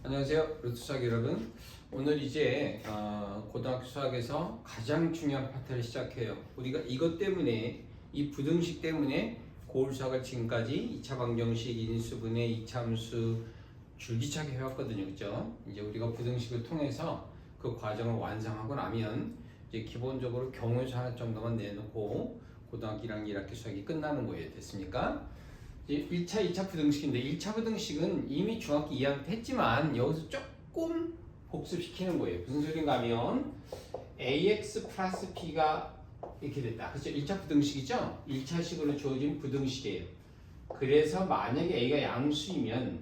안녕하세요, 루트 수학 여러분. 오늘 이제 고등학교 수학에서 가장 중요한 파트를 시작해요. 우리가 이것 때문에, 이 부등식 때문에 고울 수학을 지금까지 2차 방정식, 인수분해, 이차함수 줄기차게 해왔거든요, 그죠? 이제 우리가 부등식을 통해서 그 과정을 완성하고 나면 이제 기본적으로 경우수 하나 정도만 내놓고 고등학교 1학년 1학기 수학이 끝나는 거예요. 됐습니까? 1차, 2차 부등식인데 1차 부등식은 이미 중학교 2학년 때 했지만 여기서 조금 복습시키는 거예요. 무슨 소린가 하면 ax 플러스 b가 이렇게 됐다. 그렇죠? 1차 부등식이죠? 1차식으로 주어진 부등식이에요. 그래서 만약에 a가 양수이면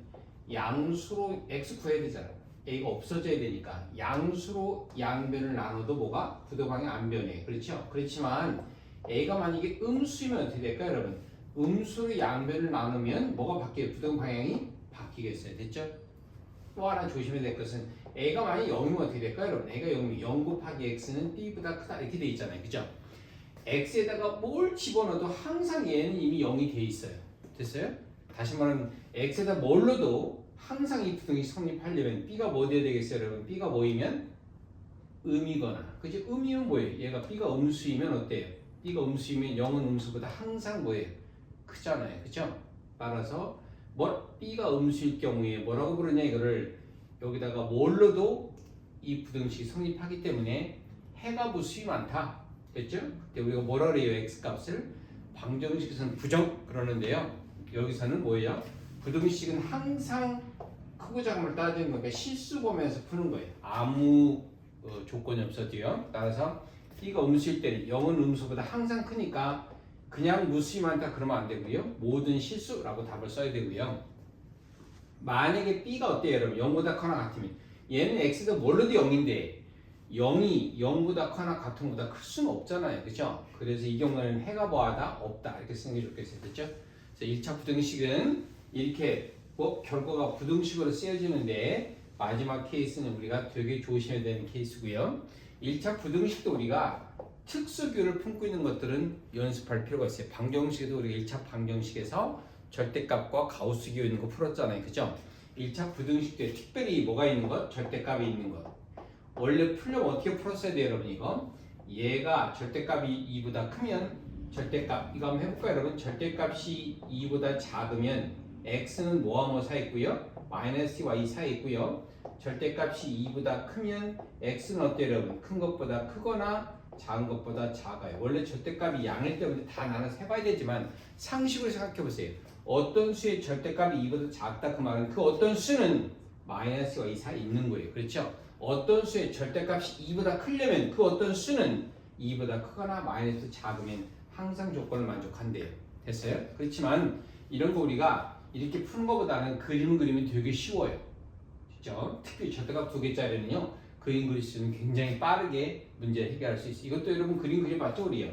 양수로 x 구해야 되잖아. a가 없어져야 되니까 양수로 양변을 나눠도 뭐가? 부등방향 안 변해. 그렇죠? 그렇지만 a가 만약에 음수이면 어떻게 될까요, 여러분? 음수로 양변을 나누면 뭐가 바뀌어요? 부등 방향이 바뀌겠어요. 됐죠? 또 하나 조심해야 될 것은 a가 만약 0이면 어떻게 될까요? 여러분, a가 0이면 0 곱하기 x는 b보다 크다 이렇게 돼 있잖아요. 그죠? x에다가 뭘 집어넣어도 항상 얘는 이미 0이 돼 있어요. 됐어요? 다시 말하면 x에다 뭘 넣어도 항상 이 부등이 성립하려면 b가 뭐 돼야 되겠어요? 여러분, b가 뭐이면 음이거나, 그죠? 음이면 뭐예요? 얘가 b가 음수이면 어때요? b가 음수이면 0은 음수보다 항상 뭐예요? 크잖아요. 그죠? 따라서 b가 음수일 경우에 뭐라고 부르냐, 이거를 여기다가 뭘로도 이 부등식이 성립하기 때문에 해가 무수히 많다. 됐죠? 그때 우리가 뭐라 그래요? x값을 방정식에서는 부정 그러는데요. 여기서는 뭐예요? 부등식은 항상 크고 작음을 따지는 거니까 실수 보면서 푸는 거예요. 아무 조건이 없어도요. 따라서 b가 음수일 때는 0은 음수보다 항상 크니까 그냥 무수히 많다 그러면 안 되고요. 모든 실수라고 답을 써야 되고요. 만약에 b가 어때요, 여러분? 0보다 커나 같으면 얘는 x도 뭘로도 0인데 0이 0보다 커나 같은 것보다 클 수는 없잖아요. 그죠? 그래서 이 경우에는 해가 뭐하다? 없다. 이렇게 쓰는 게 좋겠어요. 됐죠? 그래서 1차 부등식은 이렇게 결과가 부등식으로 쓰여지는데 마지막 케이스는 우리가 되게 조심해야 되는 케이스고요. 1차 부등식도 우리가 특수규를 품고 있는 것들은 연습할 필요가 있어요. 방정식에도 우리가 1차 방정식에서 절대값과 가우스기호 있는 거 풀었잖아요. 그죠? 1차 부등식 때 특별히 뭐가 있는 것? 절대값이 있는 것. 원래 풀려면 어떻게 풀었어야 돼요, 여러분? 이거 얘가 절대값이 2보다 크면 절대값, 이거 한번 해볼까요, 여러분? 절대값이 2보다 작으면 x는 뭐와 뭐 사이 있고요? 마이너스 y 사이 있고요. 절대값이 2보다 크면 x는 어때요, 여러분? 큰 것보다 크거나 작은 것보다 작아요. 원래 절대값이 양일 때문에 다 나눠서 해봐야 되지만 상식으로 생각해 보세요. 어떤 수의 절대값이 2보다 작다 그 말은 그 어떤 수는 마이너스와 2 사이에 있는 거예요. 그렇죠? 어떤 수의 절대값이 2보다 크려면 그 어떤 수는 2보다 크거나 마이너스 작으면 항상 조건을 만족한대요. 됐어요? 그렇지만 이런 거 우리가 이렇게 푸는 것보다는 그림 그리면 되게 쉬워요. 그렇죠? 특히 절대값 2개짜리는요. 그림 그릴 수 있는 굉장히 빠르게 문제를 해결할 수 있어요. 이것도 여러분 그림 그려봤죠, 우리요?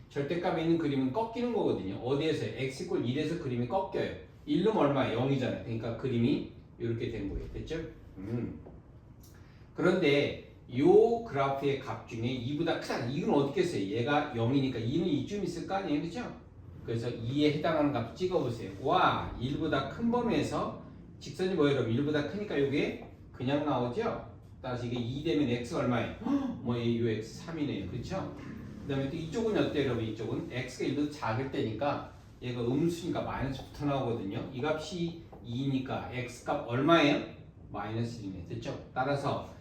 절대값에 있는 그림은 꺾이는 거거든요. 어디에서요? x = 1에서 그림이 꺾여요. 1은 얼마예요? 0이잖아요. 그러니까 그림이 이렇게 된 거예요. 됐죠? 그런데 요 그래프의 값 중에 2보다 크다. 이건 어떻게 했어요? 얘가 0이니까 2는 이쯤 있을 거 아니에요? 그죠? 그래서 2에 해당하는 값 찍어보세요. 와, 1보다 큰 범위에서 직선이 뭐예요, 여러분? 1보다 크니까 이게 그냥 나오죠? 따라서 이게 2 되면 x가 얼마예요? 뭐 요 x 3이네요. 그렇죠? 그 다음에 또 이쪽은 어때요, 여러분? 이쪽은 x가 1보다 작을 때니까 얘가 음수니까 마이너스 붙어 나오거든요. 이 값이 2니까 x 값 얼마예요? 마이너스 1이네. 됐죠? 따라서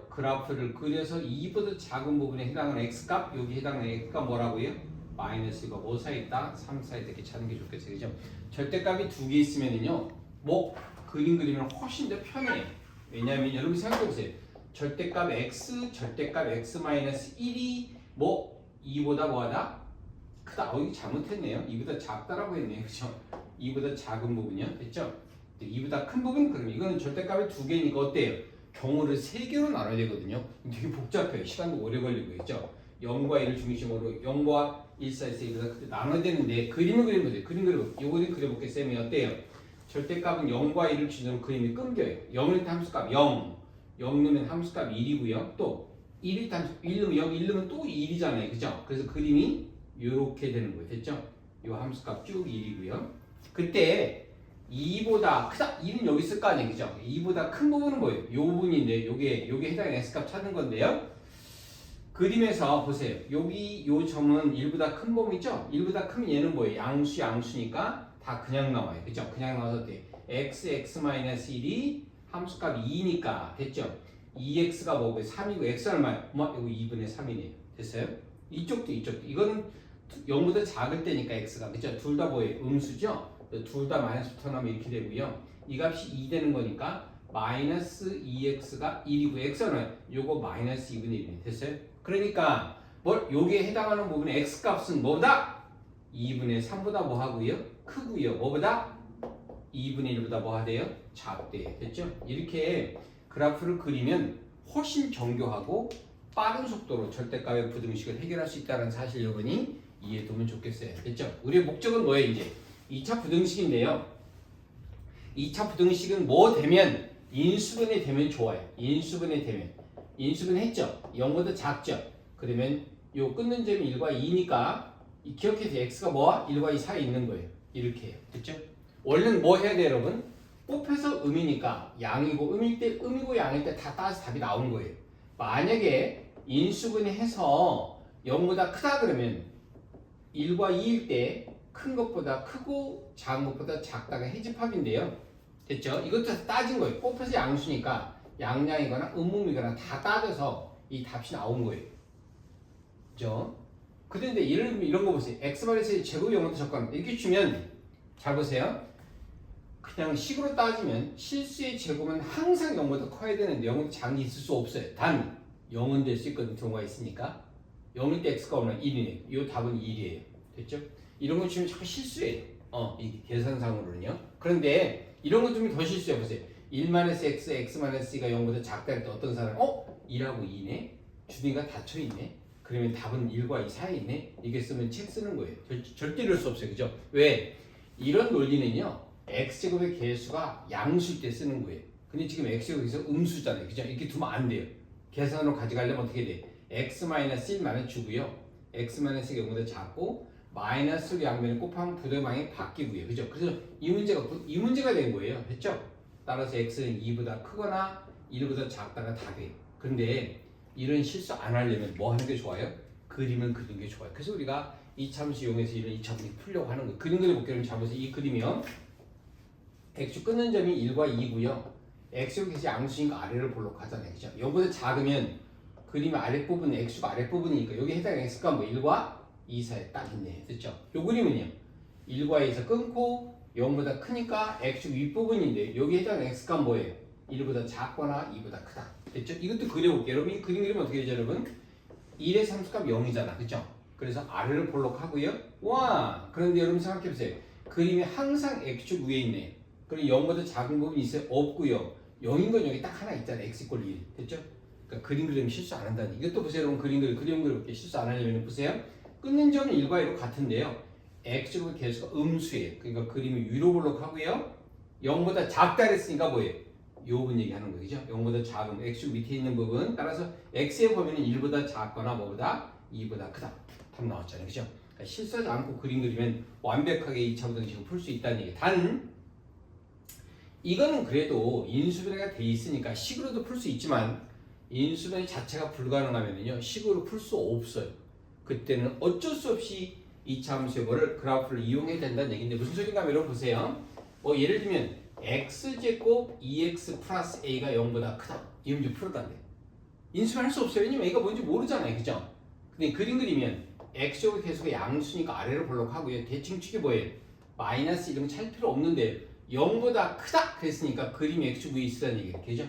그래프를 그려서 2보다 작은 부분에 해당하는 x 값, 여기 해당하는 x 값 뭐라고요? 마이너스가 5 사이 있다, 3 사이 이렇게 찾는 게 좋겠어요. 그죠? 절대값이 2개 있으면은요, 그림 그리면 훨씬 더 편해요. 왜냐하면 여러분 생각해보세요. 절대값 x, 절대값 x 마이너스 1이 2보다 뭐하다? 크다. 이거 잘못했네요. 2보다 작다라고 했네요. 그죠? 2보다 작은 부분이요. 됐죠? 2보다 큰 부분, 그럼 이거는 절대값이 2개니까 어때요? 경우를 3개로 나눠야 되거든요. 되게 복잡해요. 시간도 오래 걸리고 있죠. 0과 1을 중심으로 0과 1 사이에서 2보다 나눠야 되는데 그림을 그리면 돼요. 그림 그리고 요거를 그려볼게요. 쌤이 어때요? 절대값은 0과 1을 기준으로 그림이 끊겨요. 0일 때 함수값 0, 0 넣으면 함수값 1이고요. 또 1일 때 함수 1 넣으면 0, 1 넣으면 또 1이잖아요. 그죠? 그래서 그림이 이렇게 되는 거예요. 됐죠? 요 함수값 쭉 1이고요. 그때 2보다 크다. 2는 여기 있을 거 아니에요. 그죠? 2보다 큰 부분은 뭐예요? 요 부분인데 요게 해당하는 x값 찾는 건데요. 그림에서 보세요. 여기 요 점은 1보다 큰 범위죠? 1보다 크면 얘는 뭐예요? 양수니까 다 그냥 나와요. 그죠? 그냥 나와서 어때? x-1이 함수값 2니까 됐죠? 2x가 뭐고 3이고 x 얼마예요? 이거 2분의 3이네요. 됐어요? 이쪽도 이거는 0보다 작을 때니까 x가 그죠? 둘 다 뭐예요? 음수죠? 둘 다 마이너스 붙어나면 이렇게 되고요. 이 값이 2 되는 거니까 마이너스 2x가 1이고 x 얼마예요? 요거 마이너스 2분의 1이네요. 됐어요? 그러니까 요게 해당하는 부분의 x 값은 뭐보다? 2분의 3보다 뭐 하고요? 크고요. 뭐보다? 2분의 1보다 뭐 하대요? 작대요. 됐죠? 이렇게 그래프를 그리면 훨씬 정교하고 빠른 속도로 절대값의 부등식을 해결할 수 있다는 사실 여러분이 이해해 두면 좋겠어요. 됐죠? 우리의 목적은 뭐예요? 이제 2차 부등식인데요. 2차 부등식은 뭐 되면 인수분해 되면 좋아요. 인수분해 되면 인수분해 했죠? 0보다 작죠? 그러면 요 끊는 점이 1과 2니까 기억해서 x가 뭐와? 1과 2 사이에 있는 거예요. 이렇게 해요. 됐죠? 원래는 뭐 해야 돼요, 여러분? 뽑혀서 음이니까 양이고 음일 때 음이고 양일 때 다 따서 답이 나오는 거예요. 만약에 인수분해해서 0보다 크다 그러면 1과 2일 때 큰 것보다 크고 작은 것보다 작다가 해집합인데요. 됐죠? 이것도 따진 거예요. 뽑혀서 양수니까 양량이거나 음음이거나 다 따져서 이 답이 나온 거예요. 그죠? 그런데 이런 거 보세요. x-1 제곱 0부터 적건 이렇게 주면 잘 보세요. 그냥 식으로 따지면 실수의 제곱은 항상 0보다 커야 되는데 0보다 작은 게 있을 수 없어요. 단 0은 될 수 있거든. 경우가 있으니까 0일 때 x가 얼마나 1이네. 이 답은 1이에요. 됐죠? 이런 거 주면 자꾸 실수해요. 이 계산상으로는요. 그런데 이런 거 주면 더 실수해 보세요. 1-x, x-c가 0보다 작다 할 때 어떤 사람 2라고 2네? 주둥이가 닫혀있네? 그러면 답은 1과 2 사이에 있네? 이게 쓰면 책 쓰는 거예요. 절대 이럴 수 없어요. 그죠? 왜? 이런 논리는요. x제곱의 개수가 양수일 때 쓰는 거예요. 근데 지금 x제곱에서 음수잖아요. 그죠? 이렇게 두면 안 돼요. 계산으로 가져가려면 어떻게 돼? x-1만 주고요. x-1가 0보다 작고 마이너스를 양면에 곱하면 부등방이 바뀌고요. 그죠? 그래서 이 문제가 된 거예요. 됐죠? 따라서 x는 2보다 크거나 1보다 작다가 답이에요. 그런데 이런 실수 안 하려면 뭐 하는 게 좋아요? 그림을 그리는 게 좋아요. 그래서 우리가 이 참수 이용해서 이런 2차 분식 풀려고 하는 거예요. 그림 그려볼게요. 잘 보세요. 이 그림이요. x축 끊는 점이 1과 2고요. x축에서 양수니까 아래를 볼록 하잖아요. 그죠? 0보다 작으면 그림의 아랫부분, x축 아랫부분이니까 여기 해당하는 x가 뭐 1과 2 사이에 딱 있네. 됐죠? 요 그림은요. 1과 2에서 끊고 0보다 크니까 x축 윗부분인데 여기 해당하는 x가 뭐예요? 1보다 작거나 2보다 크다. 됐죠? 이것도 그려볼게요. 여러분 이 그림 그리면 어떻게 되죠, 여러분? 1의 함수값 0이잖아. 그죠? 그래서 아래를 볼록 하고요. 와! 그런데 여러분 생각해보세요. 그림이 항상 x축 위에 있네. 그리고 0보다 작은 부분이 있어요? 없고요. 0인 건 여기 딱 하나 있잖아요. x = 1. 됐죠? 그러니까 그림 그리면 실수 안 한다니. 이것도 보세요. 여러분 그림 그려볼게요. 실수 안 하려면 보세요. 끊는 점은 1과 2로 같은데요. x제곱의 개수가 음수예요. 그러니까 그림이 위로 볼록하고요. 0보다 작다 그랬으니까 뭐예요? 이 부분 얘기하는 거죠. 0보다 작은 x축 밑에 있는 부분. 따라서 x의 범위는 1보다 작거나 뭐보다 2보다 크다. 답 나왔잖아요. 그죠? 그러니까 실수하지 않고 그림 그리면 완벽하게 2차 부등식을 풀 수 있다는 얘기. 단 이거는 그래도 인수분해가 돼 있으니까 식으로도 풀 수 있지만 인수분해 자체가 불가능하면요 식으로 풀 수 없어요. 그때는 어쩔 수 없이 2차 함수를 그래프를 이용해야 된다는 얘기인데 무슨 소리인가 하면 여러분 보세요. 예를 들면 x제곱 2x 플러스 a가 0보다 크다. 이 문제 풀어달래. 인수분해 할 수 없어요. 왜냐면 a가 뭔지 모르잖아요. 그죠? 근데 그림 그리면 x제곱의 개수가 양수니까 아래로 볼록하고요. 대칭축이 뭐예요? 마이너스 이런 거 찰 필요 없는데 0보다 크다 그랬으니까 그림이 x축 위에 있어야 되는 얘기죠.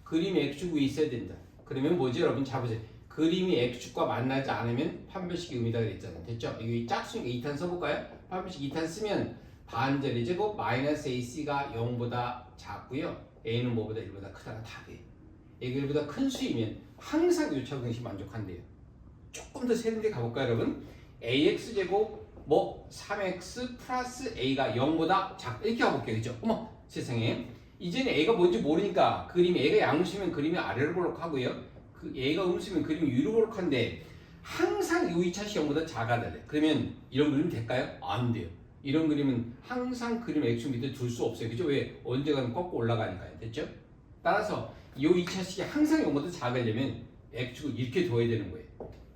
그림이 x축 위에 있어야 된다. 그러면 뭐지 여러분? 잘 보세요. 그림이 x축과 만나지 않으면 판별식이 의미다 그랬잖아요. 됐죠? 여기 짝수니까 2탄 써볼까요? 판별식 2탄 쓰면 반절의 제곱 마이너스 ac가 0보다 작고요. a는 뭐보다 1보다 크다가 답이에요. a가 1보다 큰 수이면 항상 요차 분식 만족한대요. 조금 더 세련되게 가볼까요 여러분? ax제곱 3x 플러스 a가 0보다 작다 이렇게 가볼게요. 그죠? 어머 세상에 이제는 a가 뭔지 모르니까 그림이 a가 양수면 그림이 아래로 볼록하고요. a가 음수면 그림이 위로 볼록한데 항상 요 2차식 0보다 작아야 돼. 그러면 이런 그림 될까요? 안 돼요. 이런 그림은 항상 그림 X 밑에 둘 수 없어요. 그죠? 왜? 언제가는 꺾고 올라가니까요. 됐죠? 따라서 이 2차식이 항상 0보다 작으려면 X축을 이렇게 둬야 되는 거예요.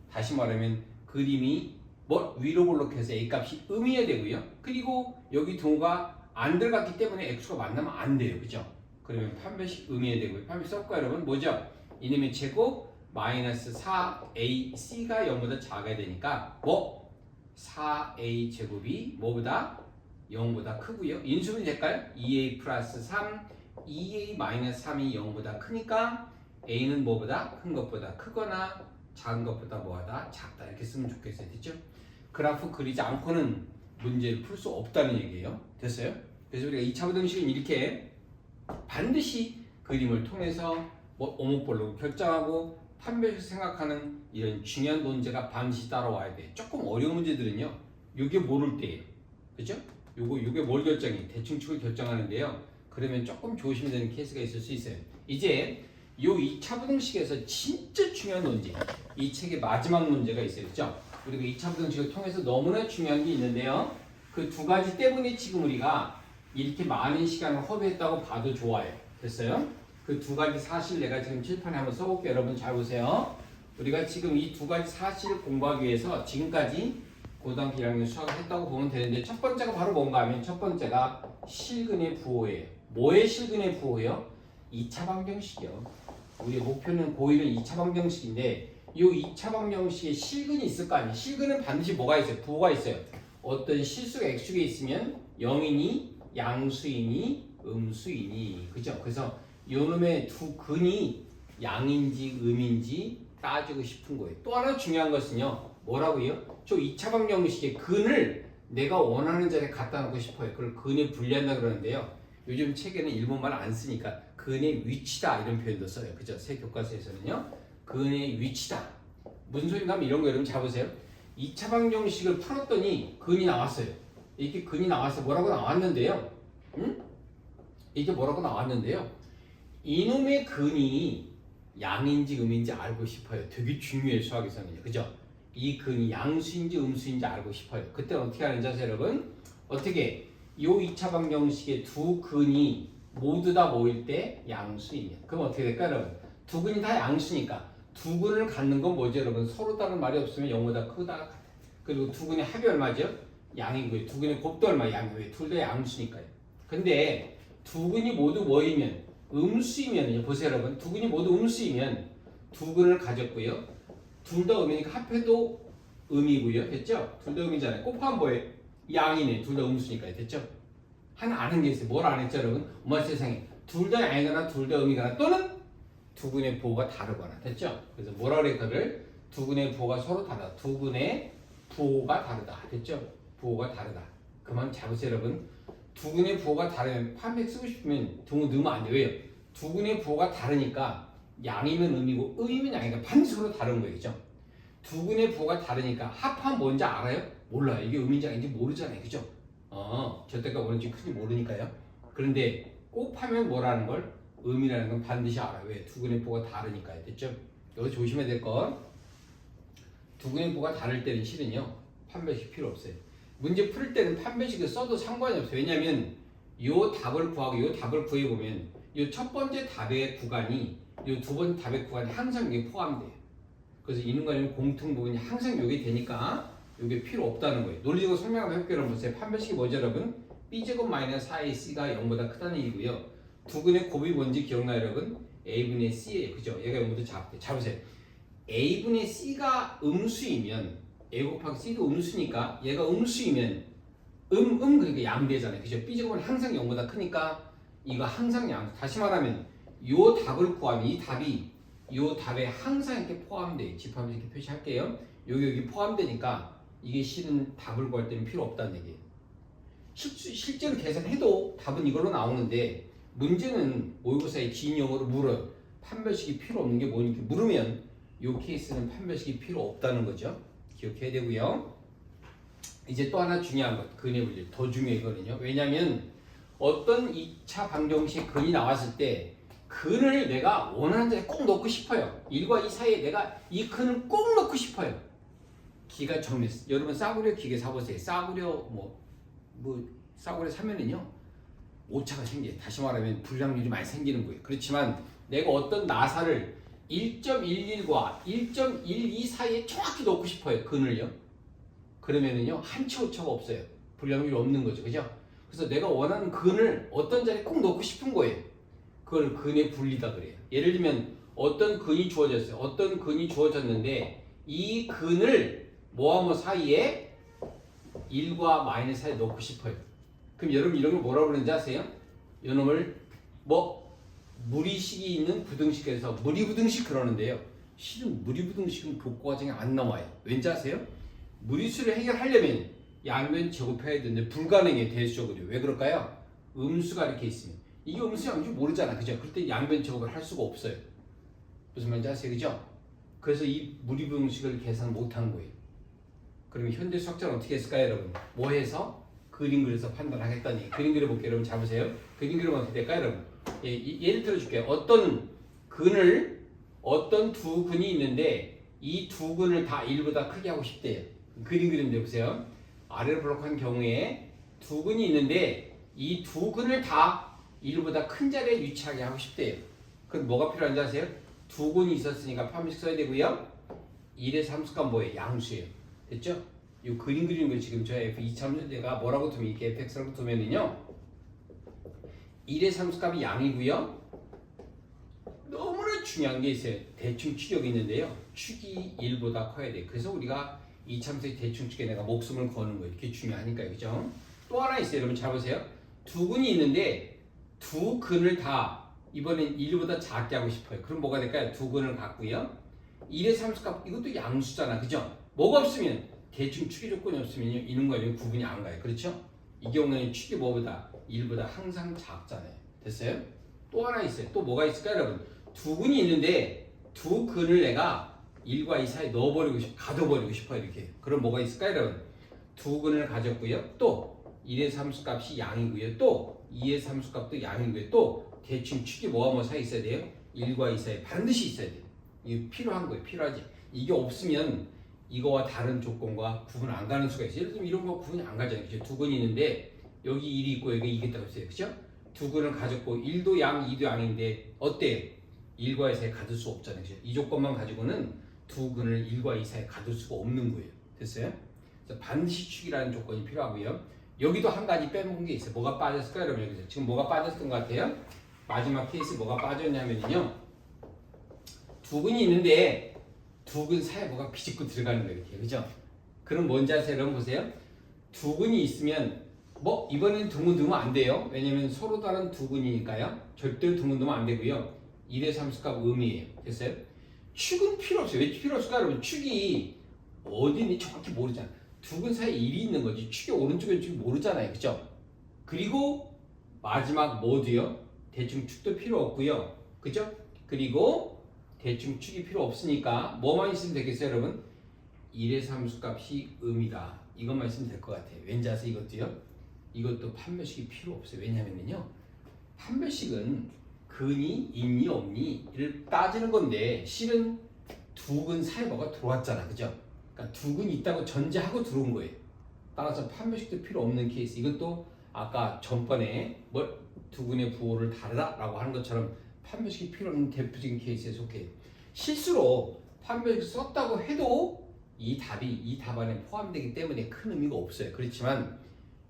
다시 말하면 그림이 위로 볼록해서 A 값이 음이어야 되고요. 그리고 여기 동호가 안 들어갔기 때문에 X가 만나면 안 돼요. 그죠? 그러면 판별식 음이어야 되고요. 판별식 섞고 여러분 뭐죠? 이놈의 제곱 마이너스 4AC가 0보다 작아야 되니까 4A 제곱이 뭐보다 0보다 크고요. 인수분해 될까요? 2A 플러스 3, 2A 마이너스 3이 0보다 크니까 A는 뭐보다 큰 것보다 크거나 작은 것보다 뭐하다 작다 이렇게 쓰면 좋겠어요. 됐죠? 그래프 그리지 않고는 문제를 풀 수 없다는 얘기예요. 됐어요? 그래서 우리가 2차 부등식은 이렇게 반드시 그림을 통해서 오목볼로 결정하고 판별식 생각하는 이런 중요한 논제가 반드시 따라와야 돼. 조금 어려운 문제들은요. 이게 모를 때예요. 그죠? 요게 뭘 결정해? 대칭축을 결정하는데요. 그러면 조금 조심해야 되는 케이스가 있을 수 있어요. 이제 요 2차 부등식에서 진짜 중요한 논제. 이 책의 마지막 문제가 있어요. 그죠? 우리가 2차 부등식을 통해서 너무나 중요한 게 있는데요. 그 두 가지 때문에 지금 우리가 이렇게 많은 시간을 허비했다고 봐도 좋아요. 됐어요? 그 두 가지 사실 내가 지금 칠판에 한번 써볼게요. 여러분 잘 보세요. 우리가 지금 이 두 가지 사실을 공부하기 위해서 지금까지 고등학교 1학년 수학을 했다고 보면 되는데 첫 번째가 바로 뭔가 하면 첫 번째가 실근의 부호예요. 뭐의 실근의 부호예요? 2차 방정식이요. 우리의 목표는 고1은 2차 방정식인데 이 2차 방정식에 실근이 있을 거 아니에요. 실근은 반드시 뭐가 있어요? 부호가 있어요. 어떤 실수가 X축에 있으면 0이니 양수이니 음수이니 그죠? 그래서 요놈의 두 근이 양인지 음인지 따지고 싶은 거예요. 또 하나 중요한 것은요. 뭐라고요? 저 2차 방정식의 근을 내가 원하는 자리에 갖다 놓고 싶어요. 그걸 근에 분리한다 그러는데요. 요즘 책에는 일본말 안 쓰니까 근의 위치다 이런 표현도 써요. 그죠? 새 교과서에서는요. 근의 위치다. 무슨 소리인가 하면 이런 거 여러분 잘 보세요. 2차 방정식을 풀었더니 근이 나왔어요. 이렇게 근이 나와서 뭐라고 나왔는데요. 이게 뭐라고 나왔는데요. 이놈의 근이 양인지 음인지 알고 싶어요. 되게 중요해요. 수학에서는요. 그죠? 이 근이 양수인지 음수인지 알고 싶어요. 그때 어떻게 하는지 아세요, 여러분? 어떻게? 요 2차 방정식의 두 근이 모두 다 모일 때 양수이면 그럼 어떻게 될까요, 여러분? 두 근이 다 양수니까 두 근을 갖는 건 뭐죠, 여러분? 서로 다른 말이 없으면 0보다 크다 같아. 그리고 두 근의 합이 얼마죠? 양이고요. 두 근의 곱도 얼마? 양이고요. 둘 다 양수니까요. 근데 두 근이 모두 뭐이면? 음수이면요. 보세요, 여러분. 두 근이 모두 음수이면 두 근을 가졌고요. 둘 다 음이니까 합해도 음이고요. 됐죠? 둘 다 음이잖아요. 곱하면 뭐예요? 양이네. 둘 다 음수니까요. 됐죠? 하나 아는 게 있어요. 뭘 안 했죠, 여러분? 엄마 세상에. 둘 다 양이거나 둘 다 음이거나 또는 두 근의 부호가 다르거나. 됐죠? 그래서 뭐라 그래, 그를? 두 근의 부호가 서로 다르다. 두 근의 부호가 다르다. 됐죠? 부호가 다르다. 그만 잡으세요, 여러분. 두 근의 부호가 다르면 판백 쓰고 싶으면 동호 넣으면 안 돼요. 왜요? 두 근의 부호가 다르니까 양이면 음이고 음이면 양이니까 반드시 서로 다른 거예요. 그죠? 두 근의 부호가 다르니까 합하면 뭔지 알아요? 몰라요. 이게 음인지 아닌지 모르잖아요. 그죠? 저때가 뭔지 크게 모르니까요. 그런데 곱하면 뭐라는 걸? 음이라는 건 반드시 알아요. 왜? 두 근의 부호가 다르니까요. 됐죠? 여기서 조심해야 될 건 두 근의 부호가 다를 때는 실은요. 판별식 필요 없어요. 문제 풀 때는 판별식을 써도 상관이 없어요. 왜냐하면 요 답을 구하고 요 답을 구해보면 요 첫 번째 답의 구간이 요 두 번째 답의 구간이 항상 여기 포함돼요. 그래서 이능가는 공통 부분이 항상 요게 되니까 요게 필요 없다는 거예요. 논리적으로 설명 한번 해볼게요. 여러분 보세요. 판별식이 뭐죠, 여러분? B제곱 마이너스 4AC가 0보다 크다는 얘기고요. 두 근의 곱이 뭔지 기억나요, 여러분? A분의 C예요. 그죠? 얘가 0보다 작대. 자 보세요. A분의 C가 음수이면 A 곱하기 C도 음수니까 얘가 음수이면 그러니까 양대잖아요. 그죠? B제곱은 항상 0보다 크니까 이거 항상 양. 다시 말하면 요 답을 구하면 이 답이 요 답에 항상 이렇게 포함돼. 집합에서 이렇게 표시할게요. 여기 포함되니까 이게 실은 답을 구할 때는 필요 없다는 얘기예요. 실제로 계산해도 답은 이걸로 나오는데 문제는 모의고사에 긴 영어로 물어요. 판별식이 필요 없는 게 뭐니까 물으면 이 케이스는 판별식이 필요 없다는 거죠. 기억해야 되고요. 이제 또 하나 중요한 것, 근의 분리 더 중요하거든요. 왜냐하면 어떤 2차 방정식 근이 나왔을 때 근을 내가 원하는 자리에 꼭 넣고 싶어요. 1과 2 사이에 내가 이 근을 꼭 넣고 싶어요. 기가 정리했어. 여러분 싸구려 기계 사보세요. 싸구려 뭐 싸구려 사면은요 오차가 생겨요. 다시 말하면 불량률이 많이 생기는 거예요. 그렇지만 내가 어떤 나사를 1.11과 1.12 사이에 정확히 넣고 싶어요. 근을요. 그러면은요 한치 오차가 없어요. 불량률이 없는 거죠. 그죠? 그래서 내가 원하는 근을 어떤 자리에 꼭 넣고 싶은 거예요. 그걸 근의 분리다 그래요. 예를 들면 어떤 근이 주어졌어요. 어떤 근이 주어졌는데 이 근을 뭐와 뭐 사이에 1과 마이너스 사이에 넣고 싶어요. 그럼 여러분 이런 걸 뭐라고 그러는지 아세요? 이놈을 뭐 무리식이 있는 부등식에서 무리부등식 그러는데요. 실은 무리부등식은 교과 과정에 안 나와요. 왠지 아세요? 무리수를 해결하려면 양변 제곱해야 되는데 불가능해요. 대수적으로. 왜 그럴까요? 음수가 이렇게 있으면 이게 음수 양수 모르잖아. 그죠? 그럴 때 양변 제곱을 할 수가 없어요. 무슨 말인지 아세요? 그죠? 그래서 이 무리부등식을 계산 못한 거예요. 그러면 현대 수학자는 어떻게 했을까요, 여러분? 뭐 해서? 그림 그려서 판단하겠다니. 그림 그려볼게요. 여러분 잘 보세요. 그림 그리면 어떻게 될까요, 여러분? 예를 들어줄게요. 어떤 두 근이 있는데 이 두 근을 다 1보다 크게 하고 싶대요. 그림 그리는데 보세요. 아래로 블록한 경우에 두 근이 있는데 이 두 근을 다 1보다 큰 자리에 위치하게 하고 싶대요. 그럼 뭐가 필요한지 아세요? 두 근이 있었으니까 판별식 써야 되고요. 1의 함수가 뭐예요? 양수예요. 됐죠? 이 그림 그리는 거 지금 저 F2차문제가 뭐라고 두면 이렇게 fx라고 두면은요 1의 함수값이 양이고요. 너무나 중요한 게 있어요. 대충 추격이 있는데요. 축이 1보다 커야 돼요. 그래서 우리가 이참수의 대충 축에 내가 목숨을 거는 거예요. 이렇게 중요하니까요. 그죠? 또 하나 있어요. 여러분 잘 보세요. 두 근이 있는데 두 근을 다 이번엔 1보다 작게 하고 싶어요. 그럼 뭐가 될까요? 두 근을 갖고요. 1의 함수값 이것도 양수잖아. 그죠? 뭐가 없으면 대충 축의 조건이 없으면 이런 거는 구분이 안 가요. 그렇죠? 이 경우에는 축이 뭐보다 1보다 항상 작잖아요. 됐어요? 또 하나 있어요. 또 뭐가 있을까요, 여러분? 두 근이 있는데 두 근을 내가 1과 2 사이에 가둬버리고 싶어요. 이렇게. 그럼 뭐가 있을까요, 여러분? 두 근을 가졌고요. 또 1의 함수값이 양이고요. 또 2의 함수값도 양이고요. 또 대충 축이 뭐와 뭐 사이에 있어야 돼요? 1과 2 사이에 반드시 있어야 돼요. 이게 필요한 거예요. 필요하지. 이게 없으면 이거와 다른 조건과 구분 안 가는 수가 있어요. 예를 들면 이런 거 구분이 안 가잖아요. 그죠? 두 근이 있는데 여기 1이 있고 여기 2가 있다고 했어요. 그죠? 두 근을 가졌고 1도 양, 2도 양인데 어때요? 1과 2 사이에 가둘 수 없잖아요. 그죠? 이 조건만 가지고는 두 근을 1과 2 사이에 가둘 수가 없는 거예요. 됐어요? 그래서 반드시 축이라는 조건이 필요하고요. 여기도 한 가지 빼먹은 게 있어요. 뭐가 빠졌을까요? 여러분 여기서 지금 뭐가 빠졌던 것 같아요? 마지막 케이스 뭐가 빠졌냐면요. 두 근이 있는데 두 근 사이에 뭐가 비집고 들어가는 거예요. 이렇게. 그죠? 그럼 뭔지 아세요? 여러분 보세요. 두 근이 있으면 뭐 이번에는 두근두면 안 돼요. 왜냐면 서로 다른 두 근이니까요. 절대로 두근두면 안 되고요. 1의 함수값 의미예요. 됐어요? 축은 필요 없어요. 왜 필요 없을까? 여러분 축이 어디 있는지 정확히 모르잖아. 두 근 사이에 1이 있는 거지. 축이 오른쪽에 왼쪽이 모르잖아요. 그죠? 그리고 마지막 모드요. 대충 축도 필요 없고요. 그죠? 그리고 대충 축이 필요 없으니까 뭐만 있으면 되겠어요, 여러분? 1의 함수값이 음이다. 이것만 있으면 될 것 같아요. 왠지 아세요? 이것도요? 이것도 판별식이 필요 없어요. 왜냐면요. 판별식은 근이 있니 없니를 따지는 건데 실은 두 근 사이에 뭐가 들어왔잖아. 그죠? 그러니까 두 근이 있다고 전제하고 들어온 거예요. 따라서 판별식도 필요 없는 케이스. 이것도 아까 전번에 두 근의 부호를 다르다라고 하는 것처럼 판별식이 필요 없는 대표적인 케이스에 속해요. 실수로 판별식 썼다고 해도 이 답안에 포함되기 때문에 큰 의미가 없어요. 그렇지만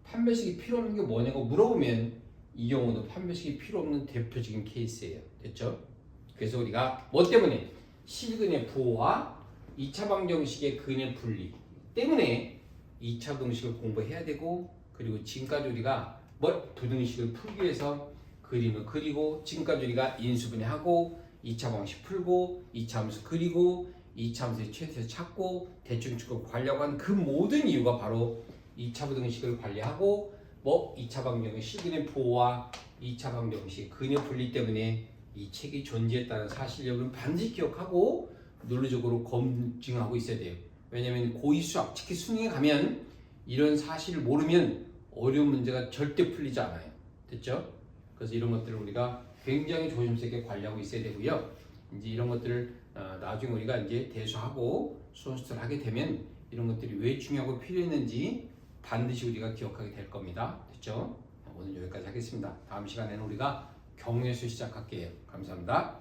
판별식이 필요 없는 게 뭐냐고 물어보면 이 경우도 판별식이 필요 없는 대표적인 케이스예요. 됐죠? 그래서 우리가 뭐 때문에 실근의 부호와 2차 방정식의 근의 분리 때문에 2차 방정식을 공부해야 되고 그리고 지금까지 우리가 부등식을 풀기 위해서 그림을 그리고 지금까지 우리가 인수분해하고 2차 방식 풀고 2차 함수 그리고 2차 함수의 최대를 찾고 대충축을 관리하고 하는 그 모든 이유가 바로 2차 부등식을 관리하고 2차 방정식 실근의 부호와 2차 방정식 근의 분리 때문에 이 책이 존재했다는 사실 여러분 반드시 기억하고 논리적으로 검증하고 있어야 돼요. 왜냐하면 고2 수학 특히 수능에 가면 이런 사실을 모르면 어려운 문제가 절대 풀리지 않아요. 됐죠? 그래서 이런 것들을 우리가 굉장히 조심스럽게 관리하고 있어야 되고요. 이제 이런 것들을 나중에 우리가 이제 대수하고 수험수를 하게 되면 이런 것들이 왜 중요하고 필요했는지 반드시 우리가 기억하게 될 겁니다. 됐죠? 오늘 여기까지 하겠습니다. 다음 시간에는 우리가 경례수 시작할게요. 감사합니다.